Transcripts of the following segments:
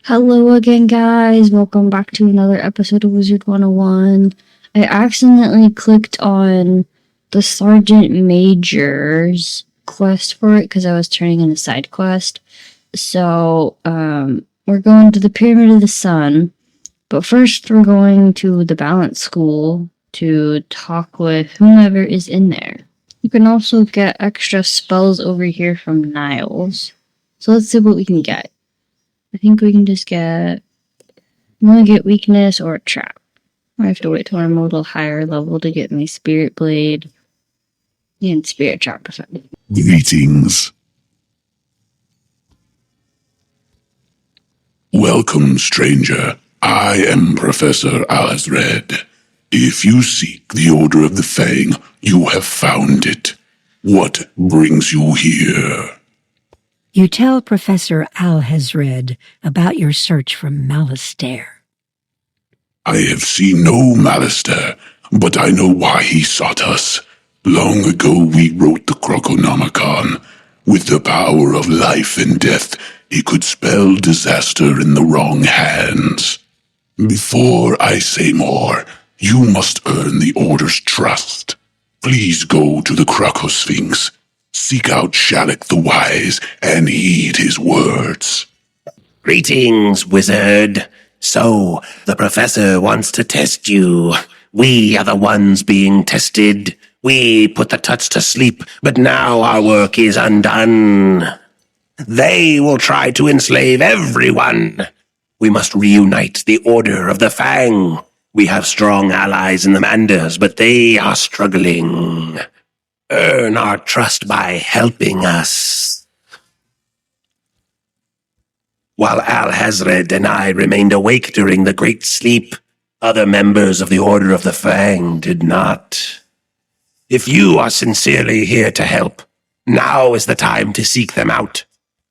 Hello again, guys. Welcome back to another episode of Wizard 101. I accidentally clicked on the Sergeant Major's quest for it because I was turning in a side quest. So, we're going to the Pyramid of the Sun. But first, we're going to the Balance School to talk with whomever is in there. You can also get extra spells over here from Niles. So let's see what we can get. I think we can just get... I'm gonna get weakness or a trap. I have to wait till I'm a little higher level to get my Spirit Blade and Spirit Trap effect. Greetings. Welcome, stranger. I am Professor Alazred. If you seek the Order of the Fang, you have found it. What brings you here? You tell Professor Alhazred about your search for Malastare. I have seen no Malastare, but I know why he sought us. Long ago we wrote the Krokonomicon. With the power of life and death, he could spell disaster in the wrong hands. Before I say more, you must earn the Order's trust. Please go to the Krokosphinx. Seek out Shalak the Wise and heed his words. Greetings, wizard. So, the professor wants to test you. We are the ones being tested. We put the Tuts to sleep, but now our work is undone. They will try to enslave everyone. We must reunite the Order of the Fang. We have strong allies in the Manders, but they are struggling. Earn our trust by helping us. While Alhazred and I remained awake during the Great Sleep, other members of the Order of the Fang did not. If you are sincerely here to help, now is the time to seek them out.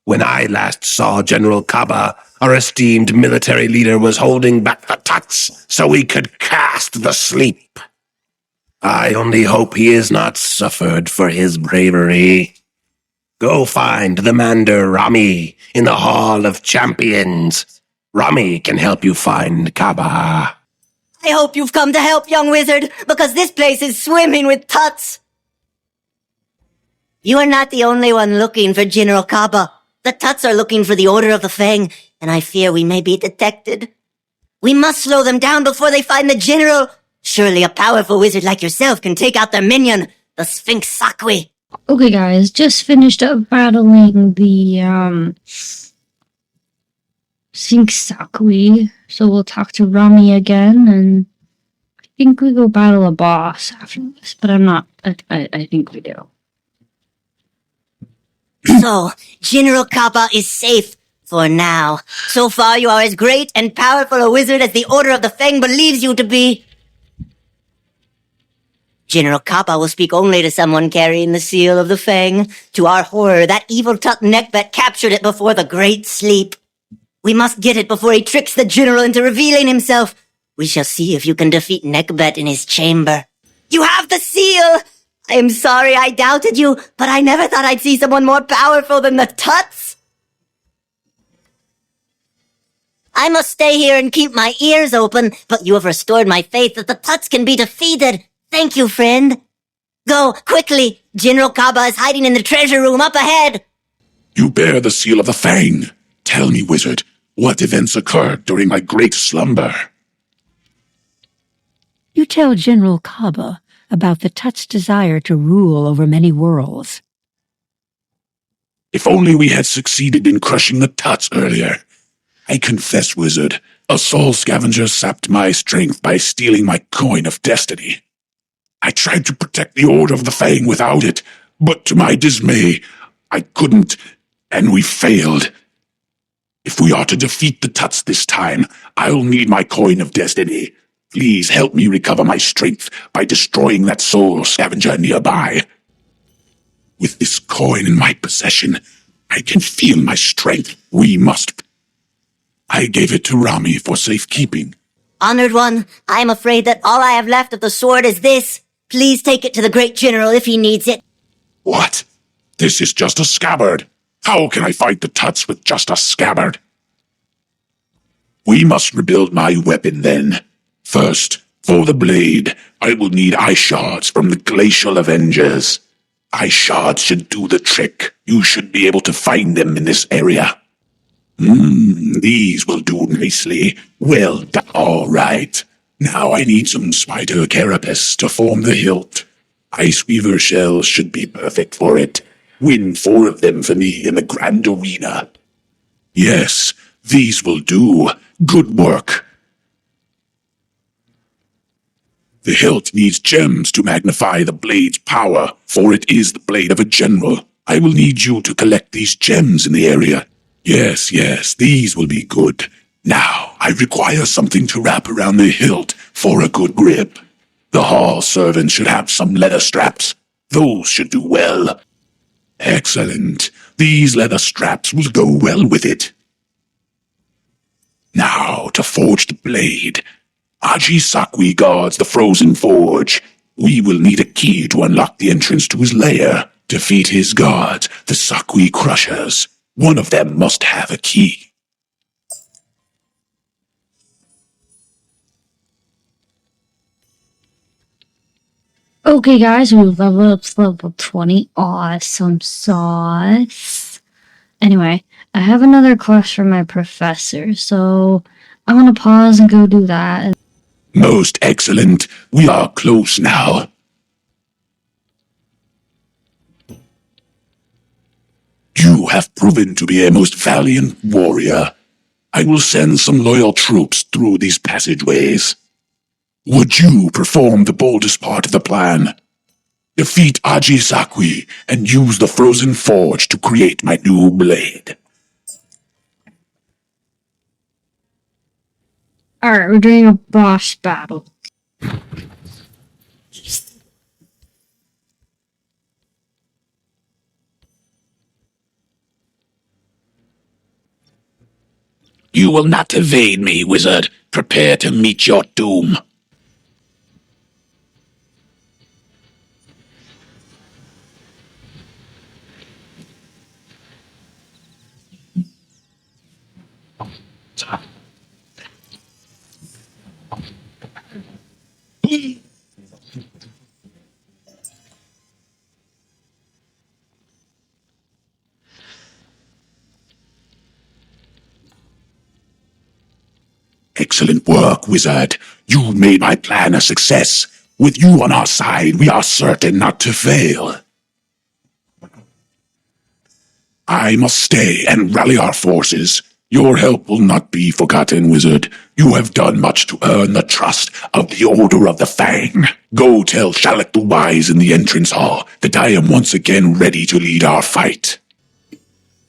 When I last saw General Kaba, our esteemed military leader was holding back the Tuts so we could cast the sleep. I only hope he has not suffered for his bravery. Go find the Mander Rami in the Hall of Champions. Rami can help you find Kaba. I hope you've come to help, young wizard, because this place is swimming with Tuts. You are not the only one looking for General Kaba. The Tuts are looking for the Order of the Fang, and I fear we may be detected. We must slow them down before they find the General. Surely a powerful wizard like yourself can take out their minion, the Sphinx Sakwi. Okay, guys, just finished up battling the, Sphinx Sakwi. So we'll talk to Rami again, and I think we go battle a boss after this, but I'm not, I think we do. So, General Kaba is safe for now. So far you are as great and powerful a wizard as the Order of the Fang believes you to be. General Kaba will speak only to someone carrying the seal of the Fang. To our horror, that evil Tut Neckbet captured it before the Great Sleep. We must get it before he tricks the General into revealing himself. We shall see if you can defeat Neckbet in his chamber. You have the seal! I am sorry I doubted you, but I never thought I'd see someone more powerful than the Tuts. I must stay here and keep my ears open, but you have restored my faith that the Tuts can be defeated. Thank you, friend. Go, quickly. General Kaba is hiding in the treasure room up ahead. You bear the seal of the Fang. Tell me, wizard, what events occurred during my great slumber? You tell General Kaba about the Tut's desire to rule over many worlds. If only we had succeeded in crushing the Tuts earlier. I confess, wizard, a soul scavenger sapped my strength by stealing my coin of destiny. I tried to protect the Order of the Fang without it, but to my dismay, I couldn't, and we failed. If we are to defeat the Tuts this time, I'll need my coin of destiny. Please help me recover my strength by destroying that soul scavenger nearby. With this coin in my possession, I can feel my strength. We must. I gave it to Rami for safekeeping. Honored one, I am afraid that all I have left of the sword is this. Please take it to the great general if he needs it. What? This is just a scabbard. How can I fight the Tuts with just a scabbard? We must rebuild my weapon then. First, for the blade, I will need ice shards from the Glacial Avengers. Ice shards should do the trick. You should be able to find them in this area. These will do nicely. Well done. All right. Now I need some spider carapace to form the hilt. Ice weaver shells should be perfect for it. Win 4 of them for me in the grand arena. Yes, these will do. Good work. The hilt needs gems to magnify the blade's power, for it is the blade of a general. I will need you to collect these gems in the area. Yes, these will be good. Now, I require something to wrap around the hilt for a good grip. The hall servant should have some leather straps. Those should do well. Excellent. These leather straps will go well with it. Now, to forge the blade. Aji Sakwi guards the frozen forge. We will need a key to unlock the entrance to his lair. Defeat his guards, the Sakwi Crushers. One of them must have a key. Okay, guys, we've leveled up to level 20. Awesome sauce. Anyway, I have another quest for my professor, so I'm gonna pause and go do that. Most excellent. We are close now. You have proven to be a most valiant warrior. I will send some loyal troops through these passageways. Would you perform the boldest part of the plan? Defeat Aji Sakwi and use the frozen forge to create my new blade. Alright, we're doing a boss battle. You will not evade me, wizard. Prepare to meet your doom. Excellent work, wizard. You made my plan a success. With you on our side, we are certain not to fail. I must stay and rally our forces. Your help will not be forgotten, wizard. You have done much to earn the trust of the Order of the Fang. Go tell Shalak the Wise in the entrance hall that I am once again ready to lead our fight.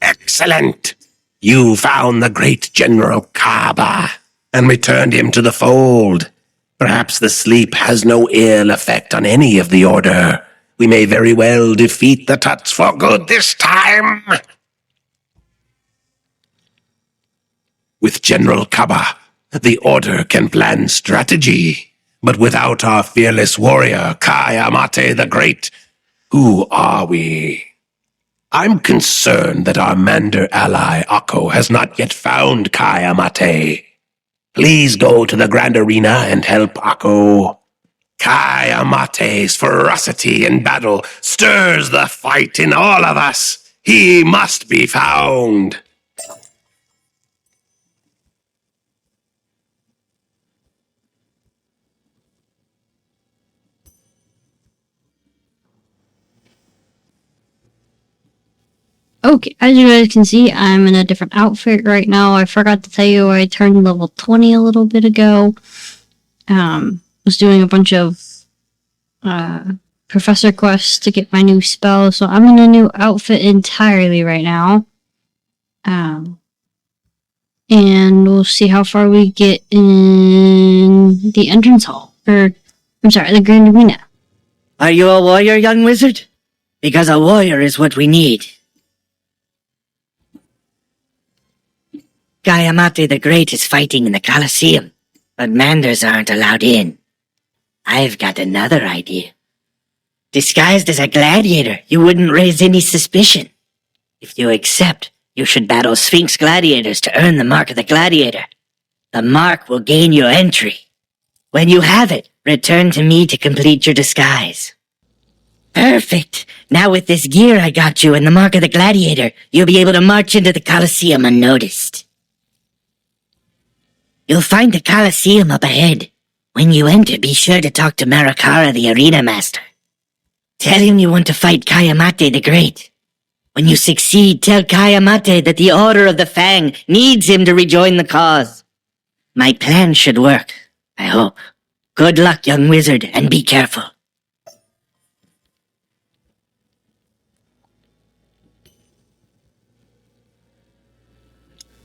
Excellent. You found the great General Kaba and returned him to the fold. Perhaps the sleep has no ill effect on any of the Order. We may very well defeat the Tuts for good this time. With General Kaba, the Order can plan strategy. But without our fearless warrior, Kai Amate the Great, who are we? I'm concerned that our Mander ally, Akko, has not yet found Kai Amate. Please go to the Grand Arena and help Akko. Kai Amate's ferocity in battle stirs the fight in all of us. He must be found. Okay, as you guys can see, I'm in a different outfit right now. I forgot to tell you I turned level 20 a little bit ago. Was doing a bunch of professor quests to get my new spell, so I'm in a new outfit entirely right now. And we'll see how far we get in the entrance hall. The Grand Arena. Are you a warrior, young wizard? Because a warrior is what we need. Gaiamate the Great is fighting in the Colosseum, but Manders aren't allowed in. I've got another idea. Disguised as a gladiator, you wouldn't raise any suspicion. If you accept, you should battle Sphinx gladiators to earn the mark of the gladiator. The mark will gain your entry. When you have it, return to me to complete your disguise. Perfect! Now with this gear I got you and the mark of the gladiator, you'll be able to march into the Colosseum unnoticed. You'll find the Colosseum up ahead. When you enter, be sure to talk to Marakara, the arena master. Tell him you want to fight Kayamate the Great. When you succeed, tell Kayamate that the Order of the Fang needs him to rejoin the cause. My plan should work, I hope. Good luck, young wizard, and be careful.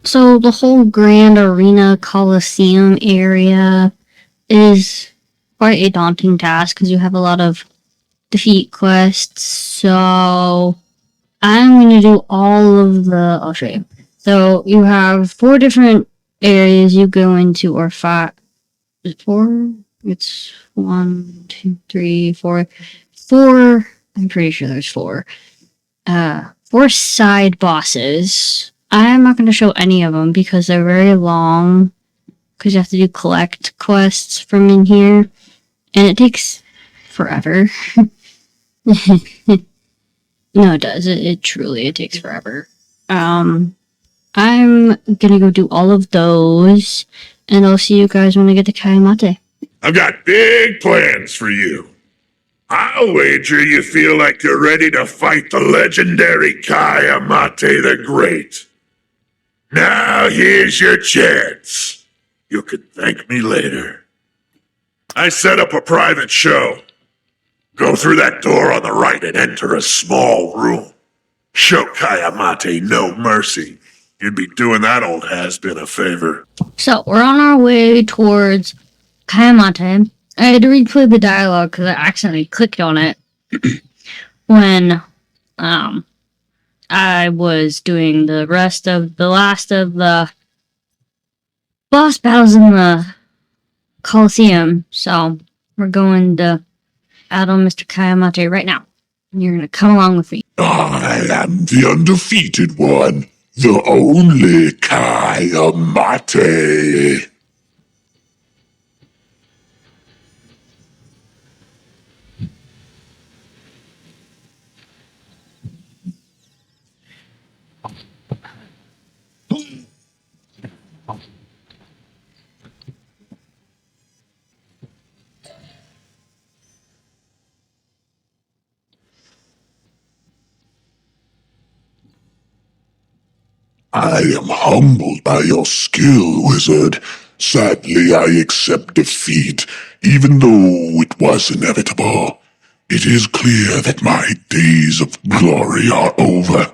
So the whole Grand Arena Coliseum area is quite a daunting task because you have a lot of defeat quests. So I'm going to do all of the... I'll show you. So you have 4 different areas you go into, or 5... Is it 4? It's 1, 2, 3, 4. 4... I'm pretty sure there's 4. 4 side bosses. I'm not going to show any of them because they're very long. Because you have to do collect quests from in here. And it takes forever. No, it does. It truly takes forever. I'm gonna go do all of those. And I'll see you guys when I get to Kayamate. I've got big plans for you. I'll wager you feel like you're ready to fight the legendary Kayamate the Great. Now here's your chance. You can thank me later. I set up a private show. Go through that door on the right and enter a small room. Show Kayamate no mercy. You'd be doing that old has-been a favor. So, we're on our way towards Kayamate. I had to replay the dialogue because I accidentally clicked on it when I was doing the last of the boss battles in the Colosseum. So, we're going to battle Mr. Kayamate right now. And you're going to come along with me. I am the undefeated one, the only Kayamate. I am humbled by your skill, wizard. Sadly, I accept defeat, even though it was inevitable. It is clear that my days of glory are over.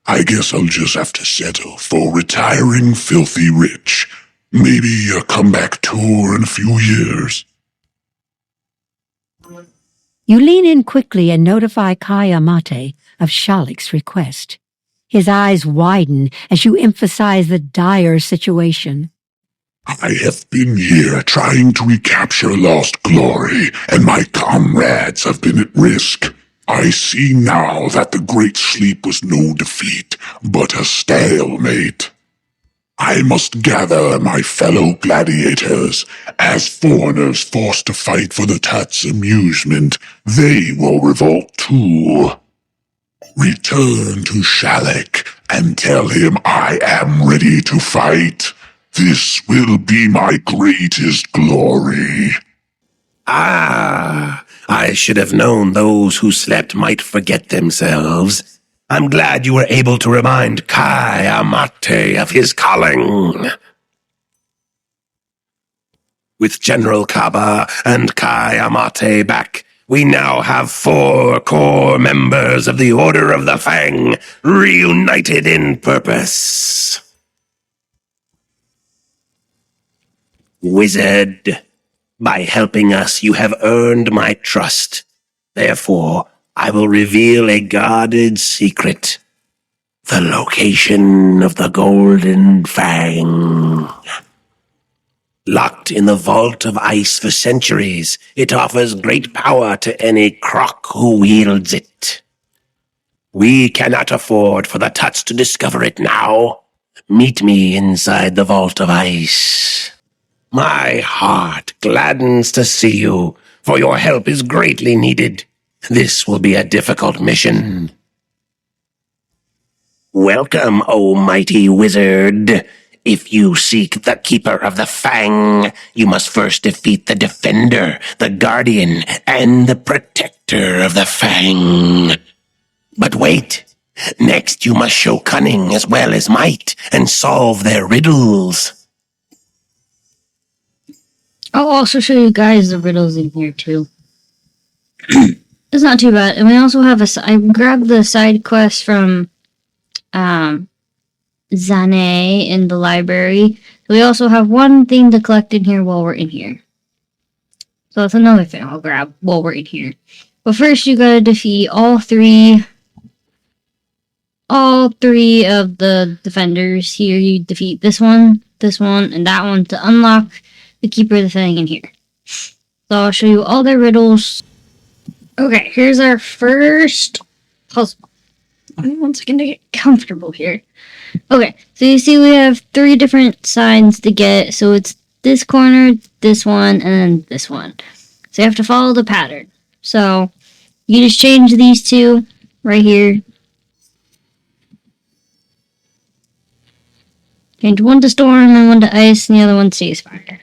I guess I'll just have to settle for retiring filthy rich. Maybe a comeback tour in a few years. You lean in quickly and notify Kayamate of Shalik's request. His eyes widen as you emphasize the dire situation. I have been here trying to recapture lost glory, and my comrades have been at risk. I see now that the Great Sleep was no defeat, but a stalemate. I must gather my fellow gladiators. As foreigners forced to fight for the Tut's amusement, they will revolt too. Return to Shalik and tell him I am ready to fight. This will be my greatest glory. Ah, I should have known those who slept might forget themselves. I'm glad you were able to remind Kayamate of his calling. With General Kaba and Kayamate back, we now have 4 core members of the Order of the Fang, reunited in purpose. Wizard, by helping us, you have earned my trust. Therefore, I will reveal a guarded secret. The location of the Golden Fang. Locked in the vault of ice for centuries, it offers great power to any croc who wields it. We cannot afford for the Tuts to discover it now, Meet me inside the vault of ice. My heart gladdens to see you, for your help is greatly needed. This will be a difficult mission. Welcome, O mighty wizard. If you seek the Keeper of the Fang, you must first defeat the Defender, the Guardian, and the Protector of the Fang. But wait! Next you must show cunning as well as might, and solve their riddles. I'll also show you guys the riddles in here, too. It's not too bad. And we also have I grabbed the side quest from Zane in the library. So we also have one thing to collect in here while we're in here. So that's another thing I'll grab while we're in here. But first you gotta defeat all three of the defenders here. You defeat this one, and that one to unlock the Keeper of the Fang in here. So I'll show you all the riddles. Okay, here's our first puzzle. One second to get comfortable here. Okay, so you see we have 3 different signs to get. So it's this corner, this one, and then this one. So you have to follow the pattern. So you just change these 2 right here. Change one to storm and one to ice, and the other one stays fire.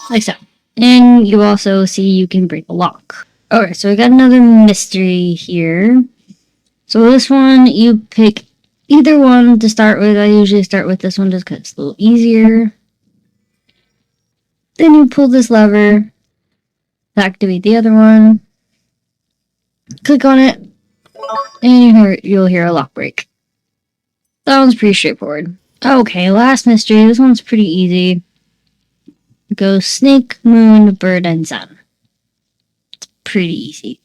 Like so. And you also see you can break a lock. Okay, so we got another mystery here. So this one, you pick either one to start with. I usually start with this one just because it's a little easier. Then you pull this lever to activate the other one. Click on it, and you'll hear a lock break. That one's pretty straightforward. Okay, last mystery. This one's pretty easy. It goes snake, moon, bird, and sun. It's pretty easy.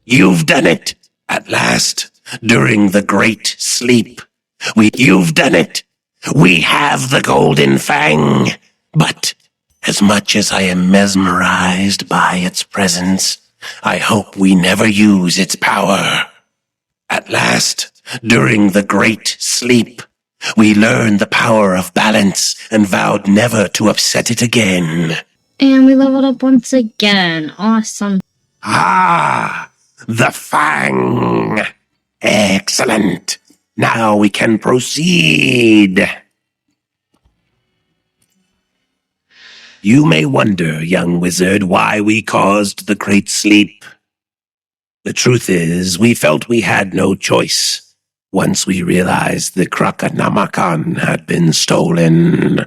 You've done it! At last, during the great sleep. You've done it! We have the Golden Fang! But, as much as I am mesmerized by its presence, I hope we never use its power. At last, during the great sleep, we learned the power of balance and vowed never to upset it again. And we leveled up once again. Awesome. Ah! The Fang! Excellent! Now we can proceed. You may wonder, young wizard, why we caused the great sleep. The truth is, we felt we had no choice once we realized the Krokosphinx had been stolen.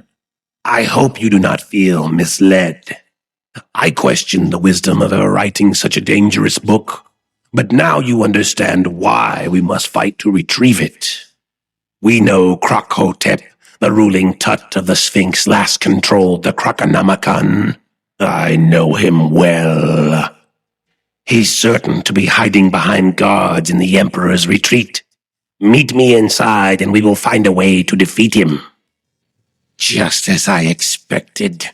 I hope you do not feel misled. I questioned the wisdom of ever writing such a dangerous book, but now you understand why we must fight to retrieve it. We know Krokosphinx, the ruling Tut of the Sphinx, last controlled the Krokonomicon. I know him well. He's certain to be hiding behind guards in the Emperor's retreat. Meet me inside and we will find a way to defeat him. Just as I expected.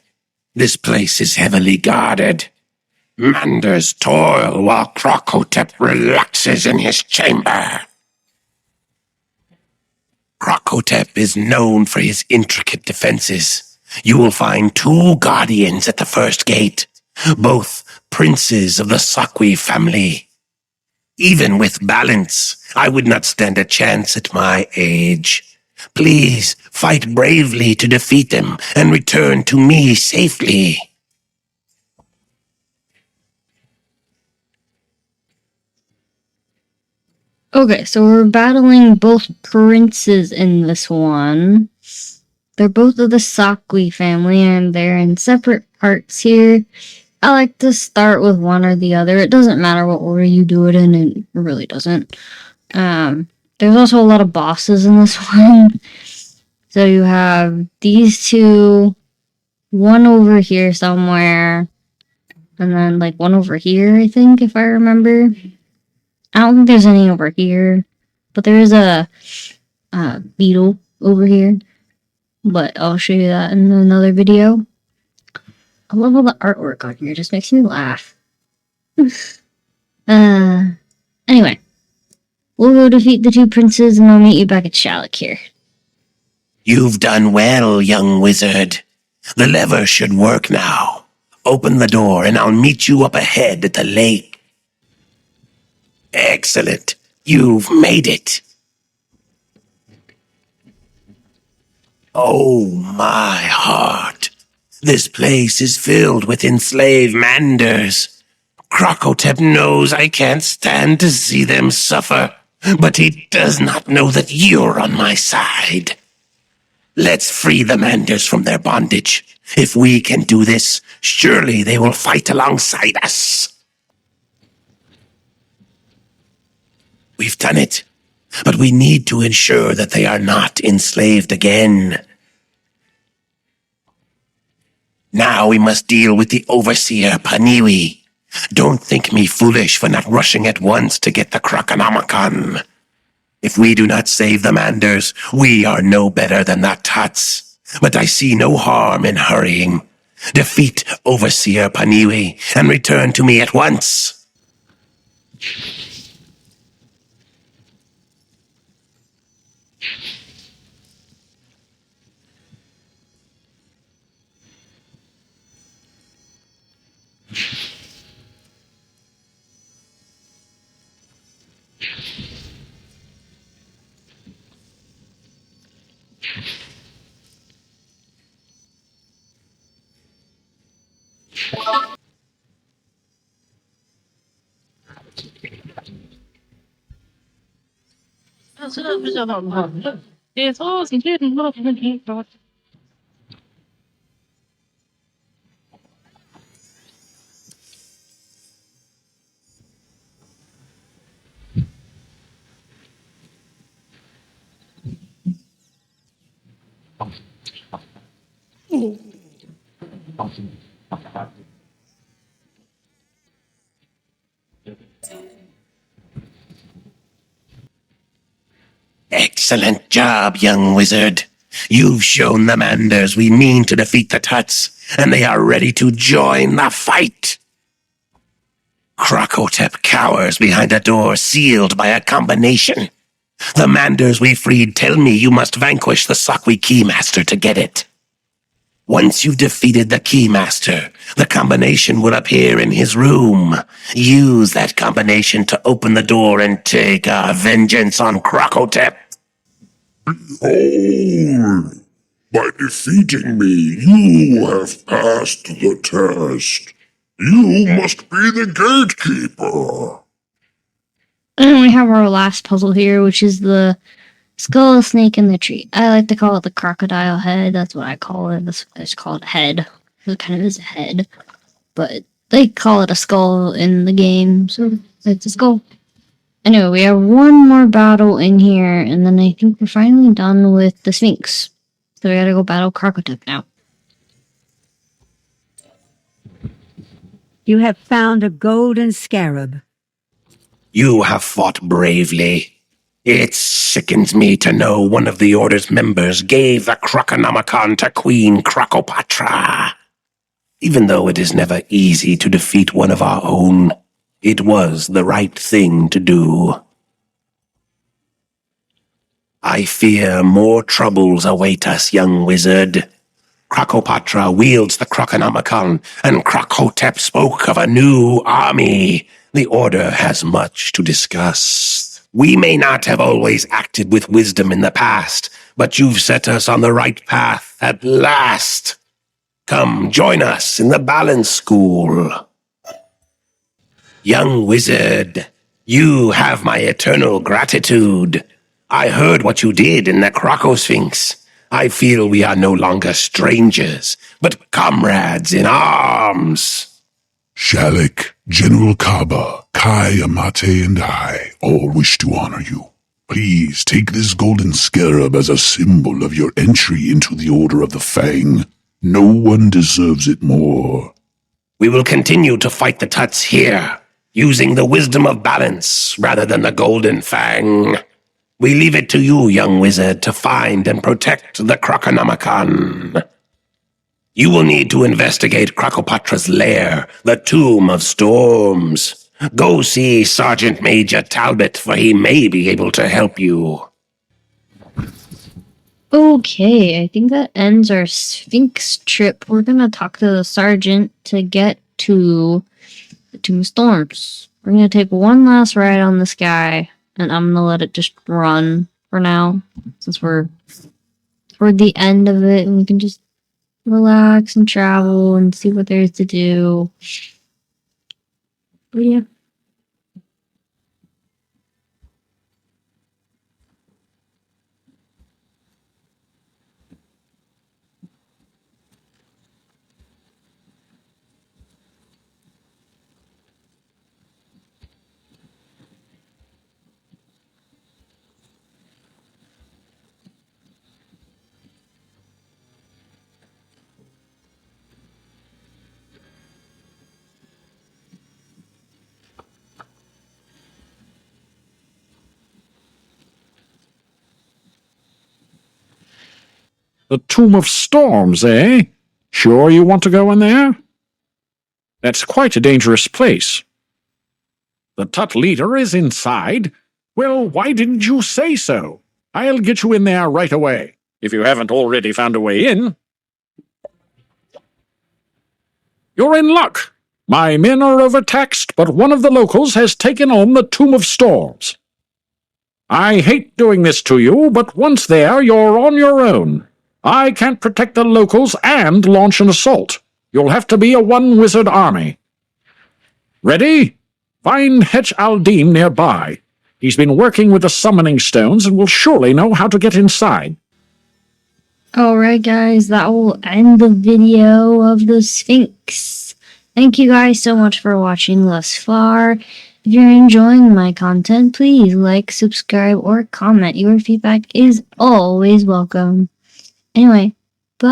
This place is heavily guarded. Manders toil while Krokosphinx relaxes in his chamber. Krokosphinx is known for his intricate defenses. You will find 2 guardians at the first gate, both princes of the Sakwi family. Even with balance, I would not stand a chance at my age. Please fight bravely to defeat them and return to me safely. Okay, so we're battling both princes in this one. They're both of the Sakui family, and they're in separate parts here. I like to start with one or the other. It doesn't matter what order you do it in, it really doesn't. There's also a lot of bosses in this one. So you have these two, one over here somewhere, and then like one over here, I think, if I remember. I don't think there's any over here, but there is a beetle over here. But I'll show you that in another video. I love all the artwork on here. It just makes me laugh. Anyway. We'll go defeat the two princes and I'll meet you back at Shallock here. You've done well, young wizard. The lever should work now. Open the door and I'll meet you up ahead at the lake. Excellent. You've made it. Oh, my heart. This place is filled with enslaved manders. Krokotep knows I can't stand to see them suffer, but he does not know that you're on my side. Let's free the manders from their bondage. If we can do this, surely they will fight alongside us. We've done it, but we need to ensure that they are not enslaved again. Now we must deal with the overseer, Paniwi. Don't think me foolish for not rushing at once to get the Krokonomicon. If we do not save the manders, we are no better than the Tuts. But I see no harm in hurrying. Defeat Overseer Paniwi and return to me at once. Excellent job, young wizard. You've shown the manders we mean to defeat the Tuts, and they are ready to join the fight. Krokotep cowers behind a door sealed by a combination. The manders we freed tell me you must vanquish the Sakui Keymaster to get it. Once you've defeated the Keymaster, the combination will appear in his room. Use that combination to open the door and take our vengeance on Krokotep. Behold! By defeating me, you have passed the test. You must be the gatekeeper. And we have our last puzzle here, which is the skull snake in the tree. I like to call it the crocodile head. That's what I call it. It's called head. It kind of is a head. But they call it a skull in the game, so it's a skull. Anyway, we have one more battle in here, and then I think we're finally done with the Sphinx. So we gotta go battle Krokotep now. You have found a golden scarab. You have fought bravely. It sickens me to know one of the Order's members gave the Krokonomicon to Queen Krokopatra. Even though it is never easy to defeat one of our own, it was the right thing to do. I fear more troubles await us, young wizard. Krokopatra wields the Krokonomicon, and Krokotep spoke of a new army. The Order has much to discuss. We may not have always acted with wisdom in the past, but you've set us on the right path at last. Come, join us in the Balance School. Young wizard, you have my eternal gratitude. I heard what you did in the Krokosphinx. I feel we are no longer strangers, but comrades in arms. Shalik, General Kaba, Kai Amate, and I all wish to honor you. Please take this golden scarab as a symbol of your entry into the Order of the Fang. No one deserves it more. We will continue to fight the Tuts here, using the wisdom of balance rather than the golden fang. We leave it to you, young wizard, to find and protect the Krokonomicon. You will need to investigate Krokopatra's lair, the Tomb of Storms. Go see Sergeant Major Talbot, for he may be able to help you. Okay, I think that ends our Sphinx trip. We're gonna talk to the sergeant to get to the Tomb of Storms. We're gonna take one last ride on this guy, and I'm gonna let it just run for now, since we're toward the end of it, and we can just relax and travel and see what there is to do. But yeah. The Tomb of Storms, eh? Sure you want to go in there? That's quite a dangerous place. The Tut leader is inside. Well, why didn't you say so? I'll get you in there right away, if you haven't already found a way in. You're in luck. My men are overtaxed, but one of the locals has taken on the Tomb of Storms. I hate doing this to you, but once there, you're on your own. I can't protect the locals and launch an assault. You'll have to be a one-wizard army. Ready? Find Hetch Aldim nearby. He's been working with the summoning stones and will surely know how to get inside. Alright guys, that will end the video of the Sphinx. Thank you guys so much for watching thus far. If you're enjoying my content, please like, subscribe, or comment. Your feedback is always welcome. Anyway, bye!